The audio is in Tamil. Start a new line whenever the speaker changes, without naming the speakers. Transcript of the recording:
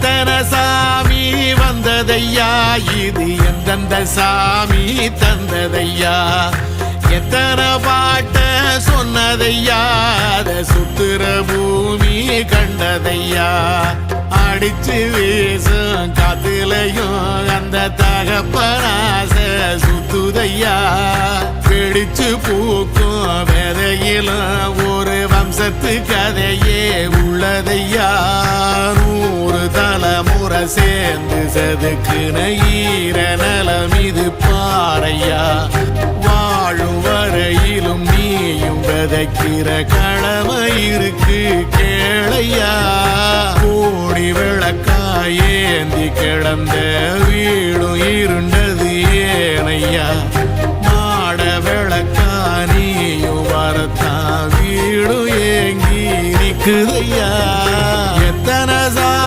எத்தனை சாமி வந்ததையா, இது எந்தெந்த சாமி தந்ததையா, எத்தனை பாட்ட சொன்னதையா, அத சுத்துற பூமி கண்டதையா, அடிச்சு வீசும் காத்துலையும் அந்த தகப்பனாச சுத்துதையா, பிடிச்சு பூக்கும் விதையிலும் ஒரு வம்சத்து கதையே உள்ளதையா, 100 தலைமுறை சேர்ந்து செதுக்குன ஈர நலம் இது பாறையா, வாழும் வரையிலும் நீயும் விதைக்கிற கடமை இருக்கு கேளையா, கோடி விளக்காயேந்தி கிடந்த வீடும் இருண்டது ஏனையா, மாட விளக்கா நீயும் வரத்தான் வீடும் ஏங்கி நிக்குது